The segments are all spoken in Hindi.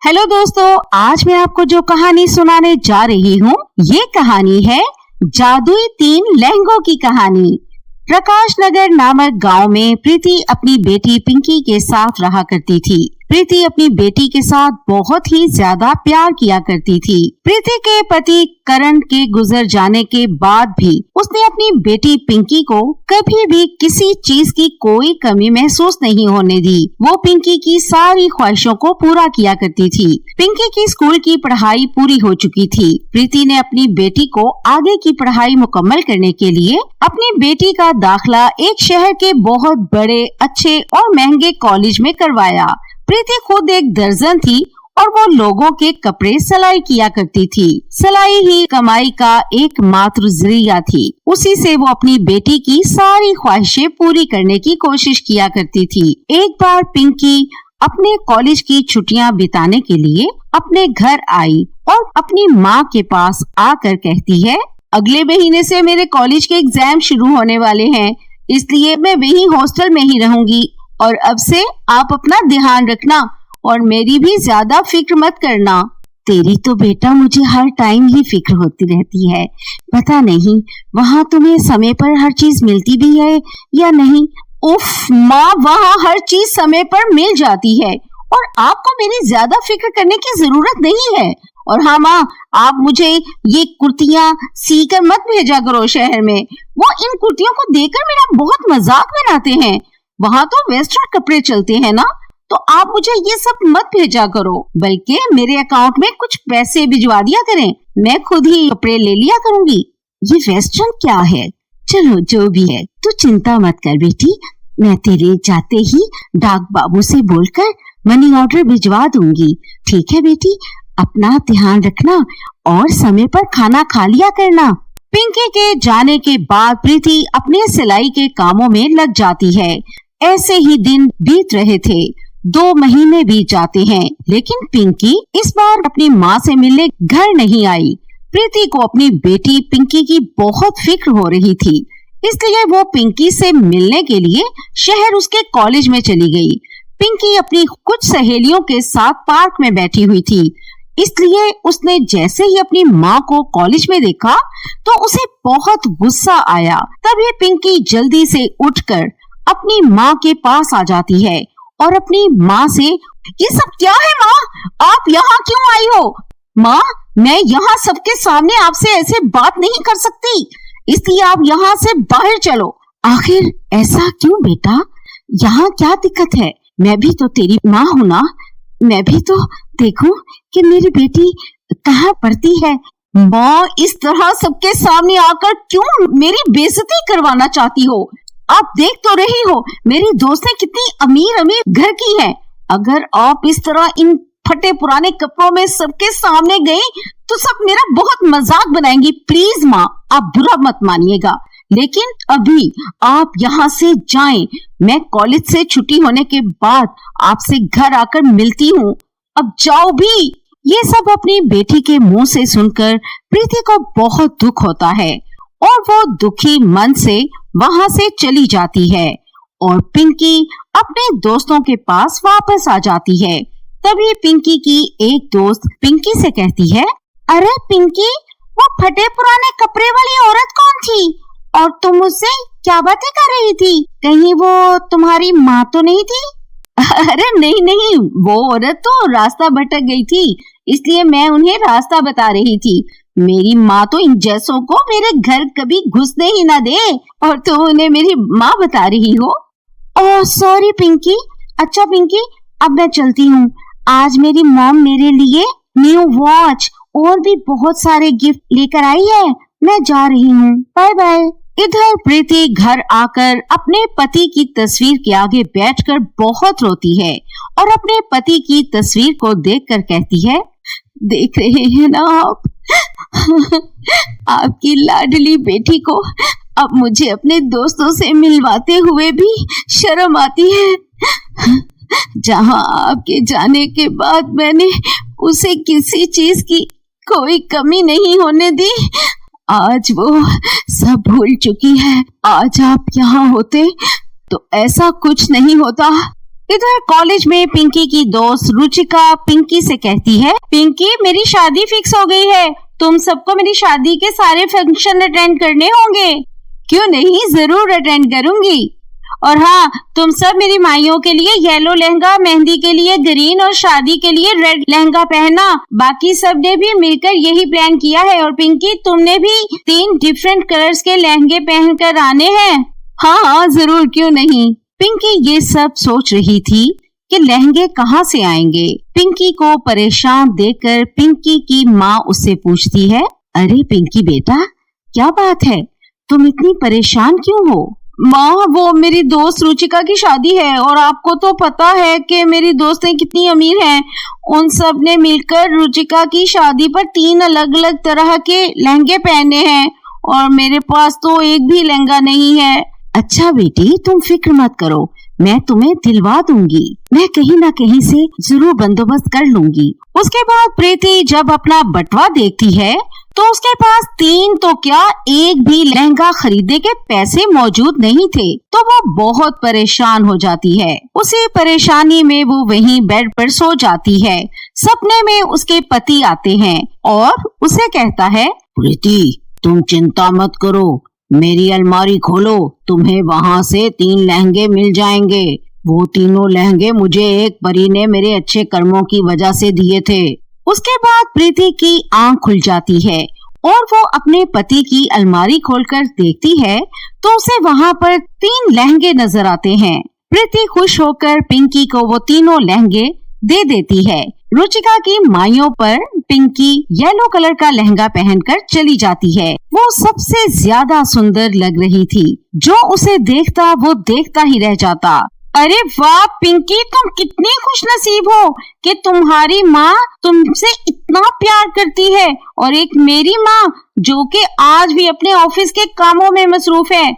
हेलो दोस्तों, आज मैं आपको जो कहानी सुनाने जा रही हूँ, ये कहानी है जादुई 3 लहंगों की कहानी। प्रकाश नगर नामक गांव में प्रीति अपनी बेटी पिंकी के साथ रहा करती थी। प्रीति अपनी बेटी के साथ बहुत ही ज्यादा प्यार किया करती थी। प्रीति के पति करण के गुजर जाने के बाद भी उसने अपनी बेटी पिंकी को कभी भी किसी चीज की कोई कमी महसूस नहीं होने दी। वो पिंकी की सारी ख्वाहिशों को पूरा किया करती थी। पिंकी की स्कूल की पढ़ाई पूरी हो चुकी थी। प्रीति ने अपनी बेटी को आगे की पढ़ाई मुकम्मल करने के लिए अपनी बेटी का दाखिला एक शहर के बहुत बड़े, अच्छे और महंगे कॉलेज में करवाया। प्रीति खुद एक दर्जन थी और वो लोगों के कपड़े सिलाई किया करती थी। सिलाई ही कमाई का एकमात्र जरिया थी। उसी से वो अपनी बेटी की सारी ख्वाहिशें पूरी करने की कोशिश किया करती थी। एक बार पिंकी अपने कॉलेज की छुट्टियां बिताने के लिए अपने घर आई और अपनी माँ के पास आकर कहती है, अगले महीने से मेरे कॉलेज के एग्जाम शुरू होने वाले हैं, इसलिए मैं वही हॉस्टल में ही रहूंगी और अब से आप अपना ध्यान रखना और मेरी भी ज्यादा फिक्र मत करना। तेरी तो बेटा मुझे हर टाइम ही फिक्र होती रहती है, पता नहीं वहाँ तुम्हें समय पर हर चीज मिलती भी है या नहीं। उफ माँ, वहाँ हर चीज समय पर मिल जाती है और आपको मेरी ज्यादा फिक्र करने की जरूरत नहीं है। और हाँ माँ, आप मुझे ये कुर्तियाँ सीकर मत भेजा करो शहर में। वो इन कुर्तियों को देखकर मेरा बहुत मजाक बनाते हैं। वहाँ तो वेस्टर्न कपड़े चलते हैं ना, तो आप मुझे ये सब मत भेजा करो, बल्कि मेरे अकाउंट में कुछ पैसे भिजवा दिया करें, मैं खुद ही कपड़े ले लिया करूंगी। ये वेस्टर्न क्या है? चलो जो भी है, तू चिंता मत कर बेटी, मैं तेरे जाते ही डाक बाबू से बोलकर मनी ऑर्डर भिजवा दूंगी। ठीक है बेटी, अपना ध्यान रखना और समय पर खाना खा लिया करना। पिंकी के जाने के बाद प्रीति अपने सिलाई के कामों में लग जाती है। ऐसे ही दिन बीत रहे थे। 2 महीने बीत जाते हैं, लेकिन पिंकी इस बार अपनी माँ से मिलने घर नहीं आई। प्रीति को अपनी बेटी पिंकी की बहुत फिक्र हो रही थी, इसलिए वो पिंकी से मिलने के लिए शहर उसके कॉलेज में चली गई। पिंकी अपनी कुछ सहेलियों के साथ पार्क में बैठी हुई थी, इसलिए उसने जैसे ही अपनी माँ को कॉलेज में देखा तो उसे बहुत गुस्सा आया। तभी पिंकी जल्दी से उठकर अपनी माँ के पास आ जाती है और अपनी माँ से, ये सब क्या है माँ, आप यहाँ क्यों आई हो? माँ, मैं यहाँ सबके सामने आपसे ऐसे बात नहीं कर सकती, इसलिए आप यहाँ से बाहर चलो। आखिर ऐसा क्यों बेटा, यहाँ क्या दिक्कत है? मैं भी तो तेरी माँ हूँ ना, मैं भी तो देखूं कि मेरी बेटी कहाँ पढ़ती है। माँ, इस तरह सबके सामने आकर क्यों मेरी बेइज्जती करवाना चाहती हो? आप देख तो रही हो मेरी दोस्तें कितनी अमीर अमीर घर की हैं। अगर आप इस तरह इन फटे पुराने कपड़ों में सबके सामने गई तो सब मेरा बहुत मजाक बनाएंगी। प्लीज माँ, आप बुरा मत मानिएगा, लेकिन अभी आप यहाँ से जाएं। मैं कॉलेज से छुट्टी होने के बाद आपसे घर आकर मिलती हूँ, अब जाओ भी। ये सब अपनी बेटी के मुंह से सुनकर प्रीति को बहुत दुख होता है और वो दुखी मन से वहां से चली जाती है और पिंकी अपने दोस्तों के पास वापस आ जाती है। तभी पिंकी की एक दोस्त पिंकी से कहती है, अरे पिंकी, वो फटे पुराने कपड़े वाली औरत कौन थी और तुम उससे क्या बातें कर रही थी? कहीं वो तुम्हारी माँ तो नहीं थी? अरे नहीं नहीं, वो औरत तो रास्ता भटक गई थी, इसलिए मैं उन्हें रास्ता बता रही थी। मेरी माँ तो इन जैसों को मेरे घर कभी घुसने ही ना दे और तुम उन्हें मेरी माँ बता रही हो। Oh sorry Pinky. अच्छा पिंकी, अब मैं चलती हूँ। आज मेरी मॉम मेरे लिए न्यू वॉच और भी बहुत सारे गिफ्ट लेकर आई है। मैं जा रही हूँ, बाय बाय। इधर प्रीति घर आकर अपने पति की तस्वीर के आगे बैठकर बहुत रोती है और अपने पति की तस्वीर को देखकर कहती है, देख रहे हैं ना आप आपकी लाडली बेटी को अब मुझे अपने दोस्तों से मिलवाते हुए भी शर्म आती है। जहां आपके जाने के बाद मैंने उसे किसी चीज की कोई कमी नहीं होने दी, आज वो सब भूल चुकी है। आज आप यहाँ होते तो ऐसा कुछ नहीं होता। इधर कॉलेज में पिंकी की दोस्त रुचिका पिंकी से कहती है, पिंकी मेरी शादी फिक्स हो गई है, तुम सबको मेरी शादी के सारे फंक्शन अटेंड करने होंगे। क्यों नहीं, जरूर अटेंड करूंगी। और हाँ, तुम सब मेरी माइयों के लिए येलो लहंगा, मेहंदी के लिए ग्रीन और शादी के लिए रेड लहंगा पहनना। बाकी सब ने भी मिलकर यही प्लान किया है। और पिंकी तुमने भी 3 डिफरेंट कलर्स के लहंगे पहनकर आने हैं। हाँ जरूर, क्यों नहीं। पिंकी ये सब सोच रही थी कि लहंगे कहाँ से आएंगे। पिंकी को परेशान देखकर पिंकी की माँ उससे पूछती है, अरे पिंकी बेटा, क्या बात है, तुम इतनी परेशान क्यों हो? माँ, वो मेरी दोस्त रुचिका की शादी है और आपको तो पता है कि मेरी दोस्तें कितनी अमीर हैं। उन सब ने मिलकर रुचिका की शादी पर 3 अलग अलग तरह के लहंगे पहने हैं और मेरे पास तो एक भी लहंगा नहीं है। अच्छा बेटी, तुम फिक्र मत करो, मैं तुम्हें दिलवा दूंगी। मैं कहीं ना कहीं से जरूर बंदोबस्त कर लूंगी। उसके बाद प्रीति जब अपना बटवा देखती है तो उसके पास 3 तो क्या, एक भी लहंगा खरीदने के पैसे मौजूद नहीं थे। तो वो बहुत परेशान हो जाती है। उसी परेशानी में वो वहीं बेड पर सो जाती है। सपने में उसके पति आते हैं और उसे कहता है, प्रीति तुम चिंता मत करो, मेरी अलमारी खोलो, तुम्हें वहाँ से 3 लहंगे मिल जाएंगे। वो तीनों लहंगे मुझे एक परी ने मेरे अच्छे कर्मों की वजह से दिए थे। उसके बाद प्रीति की आंख खुल जाती है और वो अपने पति की अलमारी खोलकर देखती है तो उसे वहाँ पर 3 लहंगे नजर आते हैं। प्रीति खुश होकर पिंकी को वो तीनों लहंगे दे देती है। रुचिका की माइयों पर पिंकी येलो कलर का लहंगा पहनकर चली जाती है। वो सबसे ज्यादा सुंदर लग रही थी। जो उसे देखता वो देखता ही रह जाता। अरे वाह पिंकी, तुम कितनी खुशनसीब हो कि तुम्हारी माँ तुमसे इतना प्यार करती है और एक मेरी माँ जो कि आज भी अपने ऑफिस के कामों में मसरूफ है।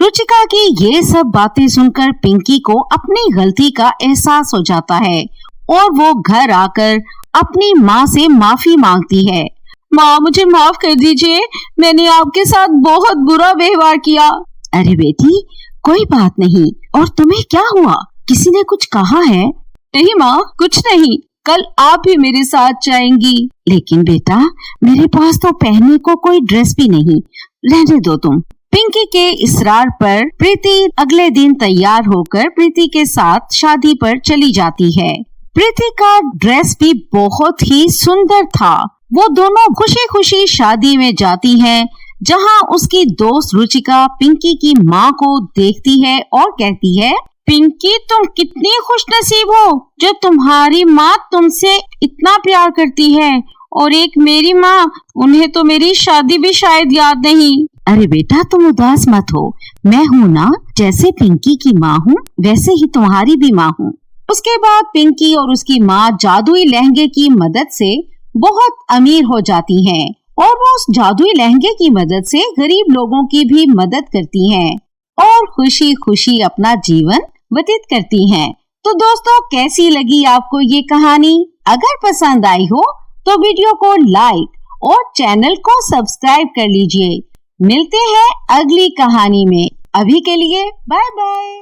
रुचिका की ये सब बातें सुनकर पिंकी को अपनी गलती का एहसास हो जाता है और वो घर आकर अपनी माँ से माफी मांगती है। माँ, मुझे माफ कर दीजिए, मैंने आपके साथ बहुत बुरा व्यवहार किया। अरे बेटी, कोई बात नहीं। और तुम्हें क्या हुआ, किसी ने कुछ कहा है? नहीं माँ, कुछ नहीं, कल आप ही मेरे साथ जाएंगी। लेकिन बेटा, मेरे पास तो पहनने को कोई ड्रेस भी नहीं, रहने दो तुम। पिंकी के इसरार पर प्रीति अगले दिन तैयार होकर प्रीति के साथ शादी पर चली जाती है। प्रीति का ड्रेस भी बहुत ही सुंदर था। वो दोनों खुशी खुशी शादी में जाती हैं, जहां उसकी दोस्त रुचिका पिंकी की माँ को देखती है और कहती है, पिंकी तुम कितनी खुशनसीब हो जो तुम्हारी माँ तुमसे इतना प्यार करती है और एक मेरी माँ, उन्हें तो मेरी शादी भी शायद याद नहीं। अरे बेटा, तुम उदास मत हो, मैं हूँ ना, जैसे पिंकी की माँ हूँ वैसे ही तुम्हारी भी माँ हूँ। उसके बाद पिंकी और उसकी माँ जादुई लहंगे की मदद से बहुत अमीर हो जाती हैं और वो उस जादुई लहंगे की मदद से गरीब लोगों की भी मदद करती हैं और खुशी खुशी अपना जीवन व्यतीत करती हैं। तो दोस्तों, कैसी लगी आपको ये कहानी? अगर पसंद आई हो तो वीडियो को लाइक और चैनल को सब्सक्राइब कर लीजिए। मिलते हैं अगली कहानी में। अभी के लिए बाय बाय।